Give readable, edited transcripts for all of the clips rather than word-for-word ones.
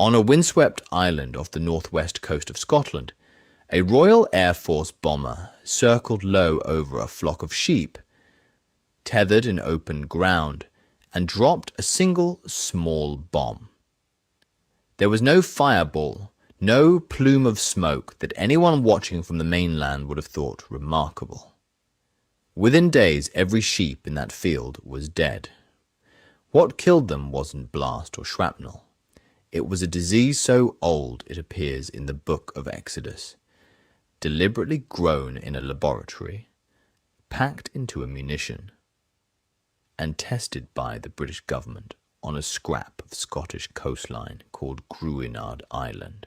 On a windswept island off the northwest coast of Scotland, a Royal Air Force bomber circled low over a flock of sheep, tethered in open ground, and dropped a single small bomb. There was no fireball, no plume of smoke that anyone watching from the mainland would have thought remarkable. Within days, every sheep in that field was dead. What killed them wasn't blast or shrapnel. It was a disease so old it appears in the Book of Exodus, deliberately grown in a laboratory, packed into a munition, and tested by the British government on a scrap of Scottish coastline called Gruinard Island.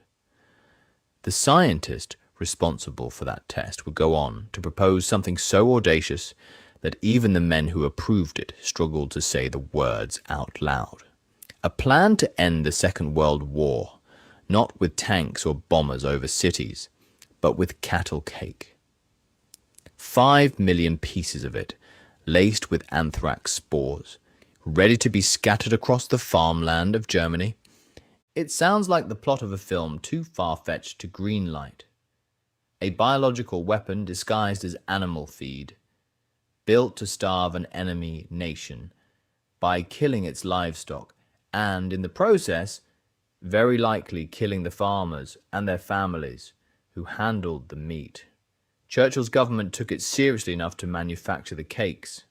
The scientist responsible for that test would go on to propose something so audacious that even the men who approved it struggled to say the words out loud. A plan to end the Second World War, not with tanks or bombers over cities, but with cattle cake. 5 million pieces of it, laced with anthrax spores, ready to be scattered across the farmland of Germany. It sounds like the plot of a film too far-fetched to greenlight. A biological weapon disguised as animal feed, built to starve an enemy nation by killing its livestock, and in the process, very likely killing the farmers and their families who handled the meat. Churchill's government took it seriously enough to manufacture the cakes,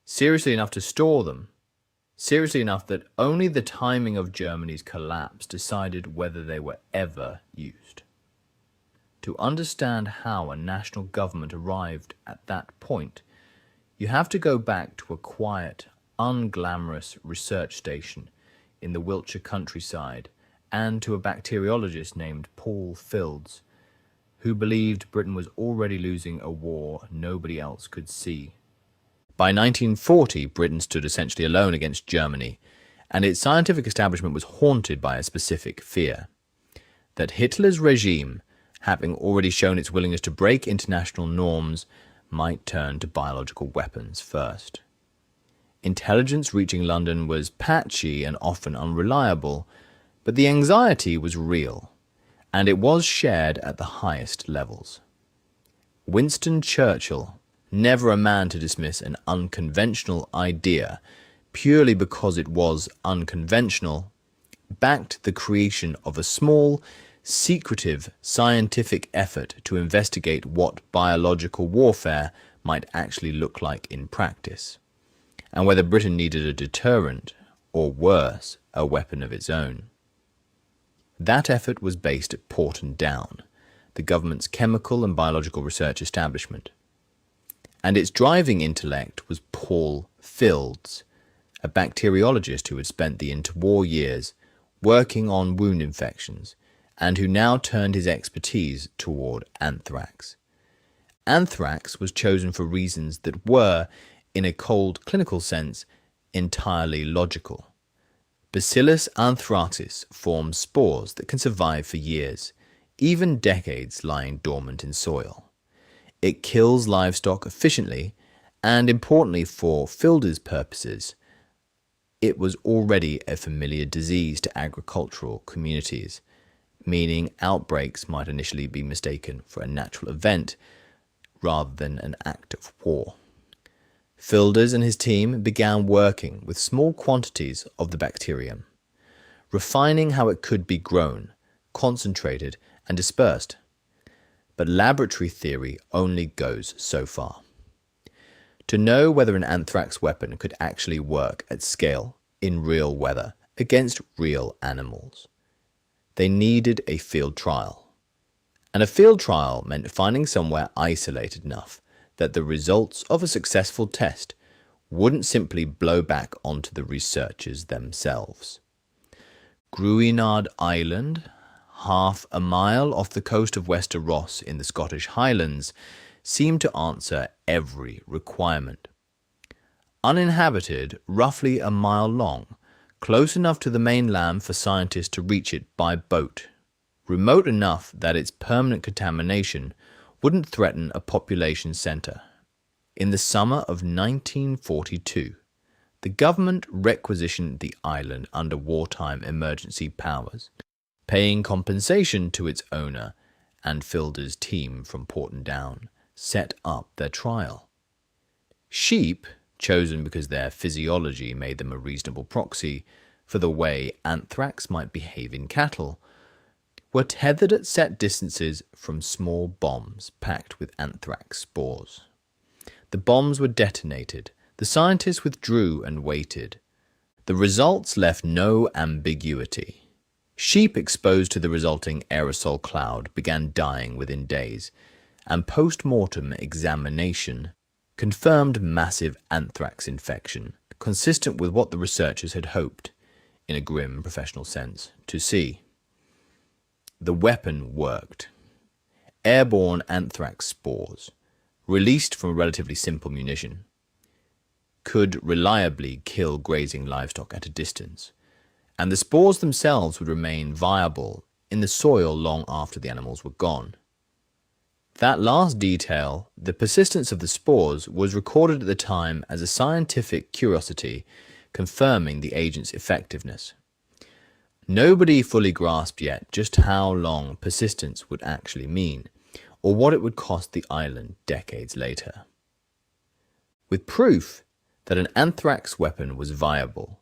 seriously enough to store them, seriously enough that only the timing of Germany's collapse decided whether they were ever used. To understand how a national government arrived at that point, you have to go back to a quiet, unglamorous research station in the Wiltshire countryside and to a bacteriologist named Paul Fields, who believed Britain was already losing a war nobody else could see. By 1940, Britain stood essentially alone against Germany, and its scientific establishment was haunted by a specific fear: that Hitler's regime, having already shown its willingness to break international norms, might turn to biological weapons first. Intelligence reaching London was patchy and often unreliable, but the anxiety was real, and it was shared at the highest levels. Winston Churchill, never a man to dismiss an unconventional idea purely because it was unconventional, backed the creation of a small, secretive scientific effort to investigate what biological warfare might actually look like in practice, and whether Britain needed a deterrent, or worse, a weapon of its own. That effort was based at Porton Down, the government's chemical and biological research establishment, and its driving intellect was Paul Fields, a bacteriologist who had spent the interwar years working on wound infections and who now turned his expertise toward anthrax. Anthrax was chosen for reasons that were, in a cold clinical sense, entirely logical. Bacillus anthracis forms spores that can survive for years, even decades lying dormant in soil. It kills livestock efficiently, and importantly for Fields' purposes, it was already a familiar disease to agricultural communities, meaning outbreaks might initially be mistaken for a natural event rather than an act of war. Fields and his team began working with small quantities of the bacterium, refining how it could be grown, concentrated, and dispersed. But laboratory theory only goes so far. To know whether an anthrax weapon could actually work at scale in real weather against real animals, they needed a field trial. And a field trial meant finding somewhere isolated enough that the results of a successful test wouldn't simply blow back onto the researchers themselves. Gruinard Island, half a mile off the coast of Wester Ross in the Scottish Highlands, seemed to answer every requirement. Uninhabited, roughly a mile long, close enough to the mainland for scientists to reach it by boat, remote enough that its permanent contamination wouldn't threaten a population centre. In the summer of 1942, the government requisitioned the island under wartime emergency powers, paying compensation to its owner, and Filder's team from Porton Down set up their trial. Sheep, chosen because their physiology made them a reasonable proxy for the way anthrax might behave in cattle, were tethered at set distances from small bombs packed with anthrax spores. The bombs were detonated. The scientists withdrew and waited. The results left no ambiguity. Sheep exposed to the resulting aerosol cloud began dying within days, and post-mortem examination confirmed massive anthrax infection, consistent with what the researchers had hoped, in a grim professional sense, to see. The weapon worked. Airborne anthrax spores, released from a relatively simple munition, could reliably kill grazing livestock at a distance, and the spores themselves would remain viable in the soil long after the animals were gone. That last detail, the persistence of the spores, was recorded at the time as a scientific curiosity, confirming the agent's effectiveness. Nobody fully grasped yet just how long persistence would actually mean, or what it would cost the island decades later. With proof that an anthrax weapon was viable,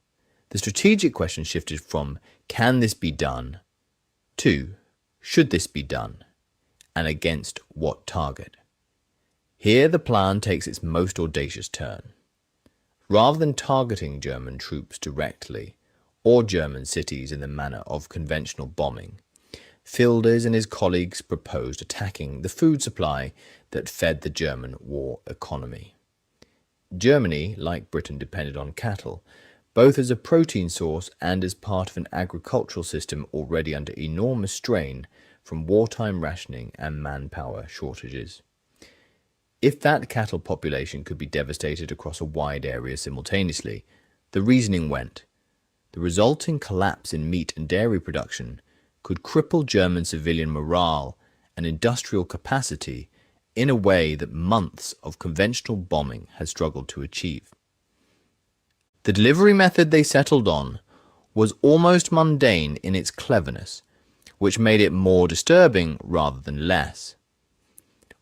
the strategic question shifted from "can this be done" to "should this be done?" and against what target. Here the plan takes its most audacious turn. Rather than targeting German troops directly, or German cities in the manner of conventional bombing, Filders and his colleagues proposed attacking the food supply that fed the German war economy. Germany, like Britain, depended on cattle, both as a protein source and as part of an agricultural system already under enormous strain from wartime rationing and manpower shortages. If that cattle population could be devastated across a wide area simultaneously, the reasoning went, the resulting collapse in meat and dairy production could cripple German civilian morale and industrial capacity in a way that months of conventional bombing had struggled to achieve. The delivery method they settled on was almost mundane in its cleverness, which made it more disturbing rather than less.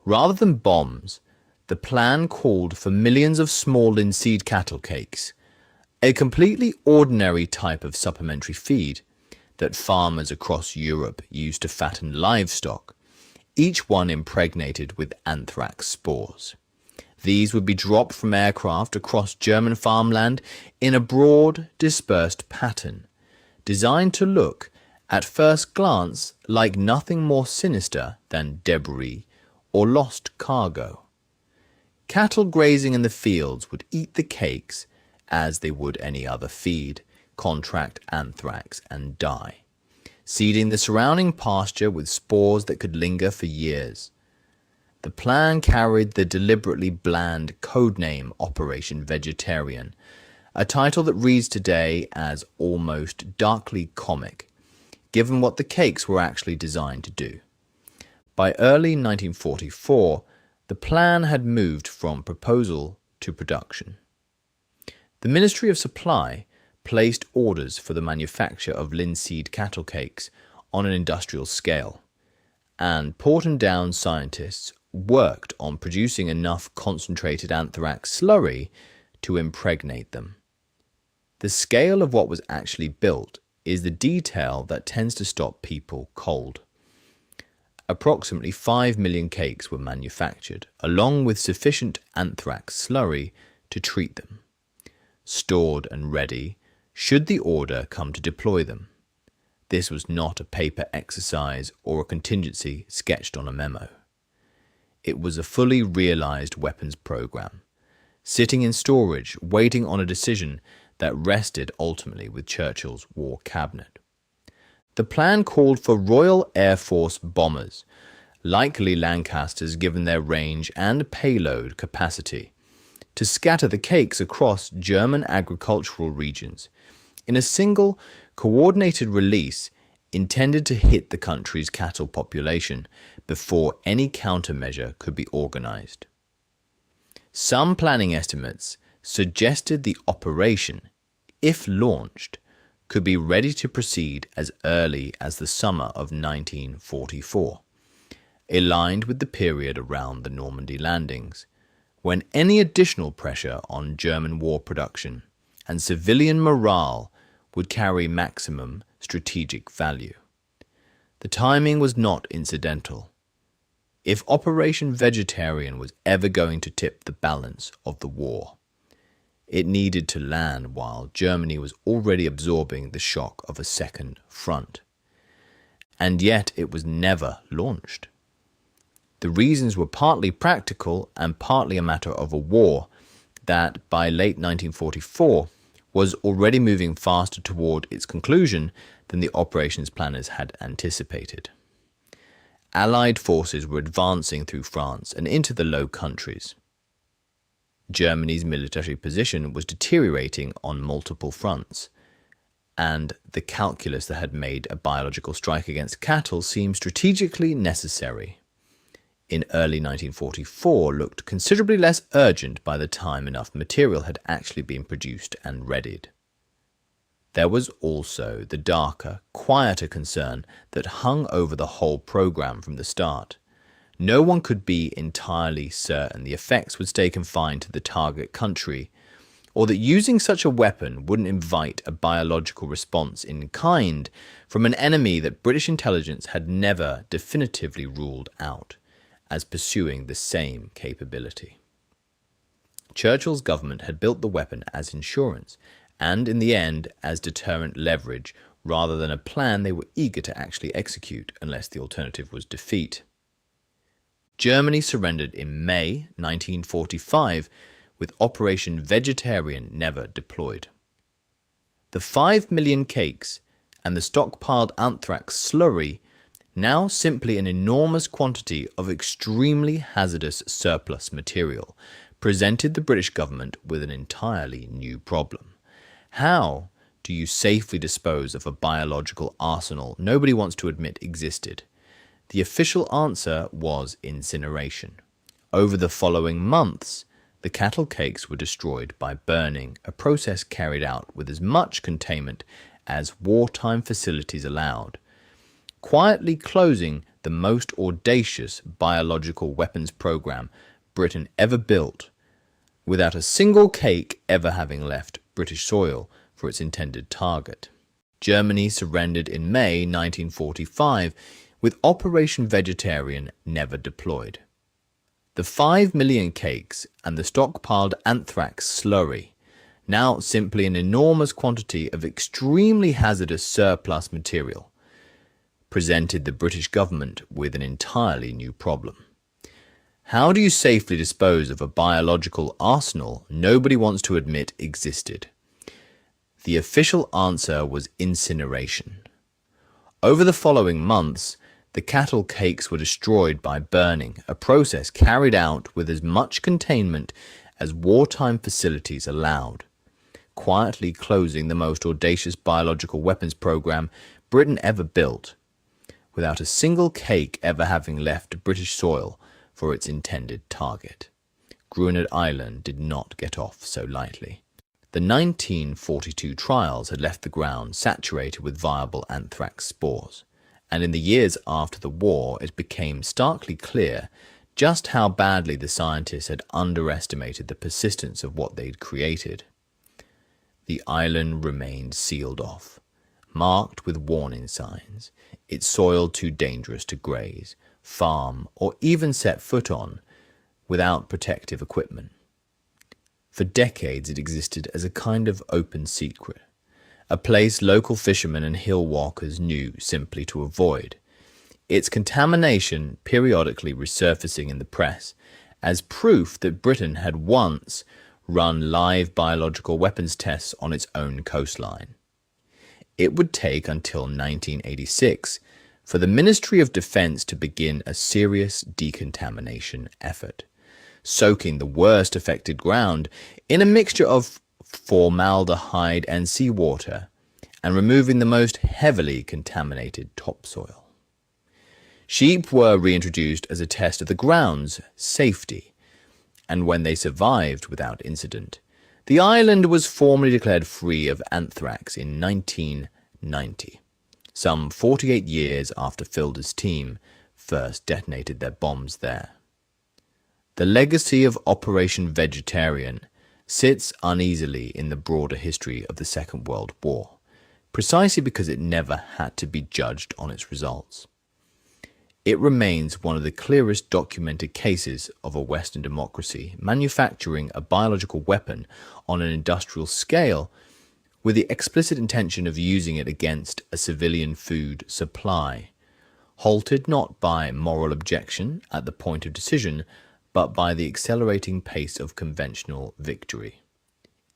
Rather than bombs, the plan called for millions of small linseed cattle cakes, a completely ordinary type of supplementary feed that farmers across Europe used to fatten livestock, each one impregnated with anthrax spores. These would be dropped from aircraft across German farmland in a broad, dispersed pattern, designed to look, at first glance, like nothing more sinister than debris or lost cargo. Cattle grazing in the fields would eat the cakes as they would any other feed, contract anthrax and die, seeding the surrounding pasture with spores that could linger for years. The plan carried the deliberately bland codename Operation Vegetarian, a title that reads today as almost darkly comic, given what the cakes were actually designed to do. By early 1944, the plan had moved from proposal to production. The Ministry of Supply placed orders for the manufacture of linseed cattle cakes on an industrial scale, and Porton Down scientists worked on producing enough concentrated anthrax slurry to impregnate them. The scale of what was actually built is the detail that tends to stop people cold. Approximately 5 million cakes were manufactured, along with sufficient anthrax slurry to treat them, stored and ready should the order come to deploy them. This was not a paper exercise or a contingency sketched on a memo. It was a fully realized weapons program, sitting in storage, waiting on a decision that rested ultimately with Churchill's war cabinet. The plan called for Royal Air Force bombers, likely Lancasters given their range and payload capacity, to scatter the cakes across German agricultural regions in a single, coordinated release intended to hit the country's cattle population before any countermeasure could be organized. Some planning estimates suggested the operation, if launched, could be ready to proceed as early as the summer of 1944, aligned with the period around the Normandy landings, when any additional pressure on German war production and civilian morale would carry maximum strategic value. The timing was not incidental. If Operation Vegetarian was ever going to tip the balance of the war, it needed to land while Germany was already absorbing the shock of a second front. And yet it was never launched. The reasons were partly practical and partly a matter of a war that, by late 1944, was already moving faster toward its conclusion than the operations planners had anticipated. Allied forces were advancing through France and into the Low Countries. Germany's military position was deteriorating on multiple fronts, and the calculus that had made a biological strike against cattle seemed strategically necessary. In early 1944 looked considerably less urgent by the time enough material had actually been produced and readied. There was also the darker, quieter concern that hung over the whole program from the start. No one could be entirely certain the effects would stay confined to the target country, or that using such a weapon wouldn't invite a biological response in kind from an enemy that British intelligence had never definitively ruled out as pursuing the same capability. Churchill's government had built the weapon as insurance, and in the end as deterrent leverage rather than a plan they were eager to actually execute unless the alternative was defeat. Germany surrendered in May 1945 with Operation Vegetarian never deployed. The 5 million cakes and the stockpiled anthrax slurry, now simply an enormous quantity of extremely hazardous surplus material, presented the British government with an entirely new problem. How do you safely dispose of a biological arsenal nobody wants to admit existed? The official answer was incineration. Over the following months, the cattle cakes were destroyed by burning, a process carried out with as much containment as wartime facilities allowed, quietly closing the most audacious biological weapons program Britain ever built, without a single cake ever having left British soil for its intended target. Germany surrendered in May 1945 with Operation Vegetarian never deployed. The 5 million cakes and the stockpiled anthrax slurry, now simply an enormous quantity of extremely hazardous surplus material, presented the British government with an entirely new problem. How do you safely dispose of a biological arsenal nobody wants to admit existed? The official answer was incineration. Over the following months, the cattle cakes were destroyed by burning, a process carried out with as much containment as wartime facilities allowed, quietly closing the most audacious biological weapons program Britain ever built, without a single cake ever having left British soil for its intended target. Gruinard Island did not get off so lightly. The 1942 trials had left the ground saturated with viable anthrax spores, and in the years after the war it became starkly clear just how badly the scientists had underestimated the persistence of what they'd created. The island remained sealed off, marked with warning signs, its soil too dangerous to graze, farm, or even set foot on without protective equipment. For decades it existed as a kind of open secret, a place local fishermen and hill walkers knew simply to avoid, its contamination periodically resurfacing in the press as proof that Britain had once run live biological weapons tests on its own coastline. It would take until 1986 for the Ministry of Defense to begin a serious decontamination effort, soaking the worst affected ground in a mixture of formaldehyde and seawater, and removing the most heavily contaminated topsoil. Sheep were reintroduced as a test of the ground's safety, and when they survived without incident, The island was formally declared free of anthrax in 1990, some 48 years after Fielder's team first detonated their bombs there. The legacy of Operation Vegetarian sits uneasily in the broader history of the Second World War, precisely because it never had to be judged on its results. It remains one of the clearest documented cases of a Western democracy manufacturing a biological weapon on an industrial scale with the explicit intention of using it against a civilian food supply, halted not by moral objection at the point of decision, but by the accelerating pace of conventional victory.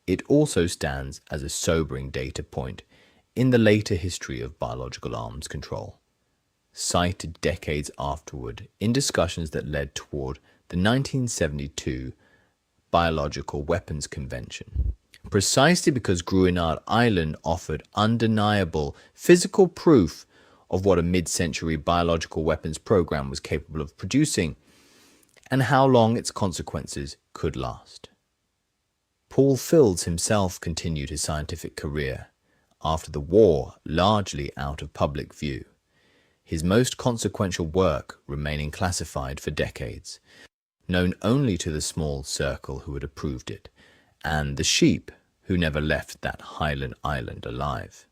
It also stands as a sobering data point in the later history of biological arms control, cited decades afterward in discussions that led toward the 1972 Biological Weapons Convention. Precisely because Gruinard Island offered undeniable physical proof of what a mid-century biological weapons program was capable of producing, and how long its consequences could last. Paul Fields himself continued his scientific career, after the war largely out of public view, his most consequential work remaining classified for decades, known only to the small circle who had approved it, and the sheep who never left that Highland island alive.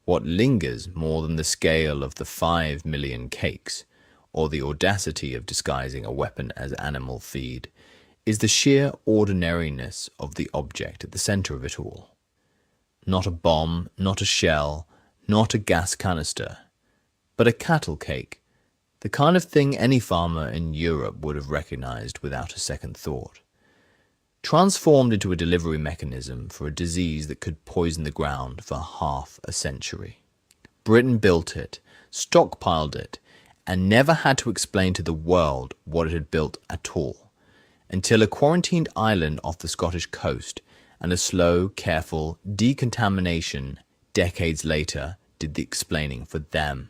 What lingers more than the scale of the 5 million cakes, or the audacity of disguising a weapon as animal feed, is the sheer ordinariness of the object at the center of it all. Not a bomb, not a shell, not a gas canister, but a cattle cake, the kind of thing any farmer in Europe would have recognized without a second thought. Transformed into a delivery mechanism for a disease that could poison the ground for half a century. Britain built it, stockpiled it, and never had to explain to the world what it had built at all, until a quarantined island off the Scottish coast and a slow, careful decontamination decades later did the explaining for them.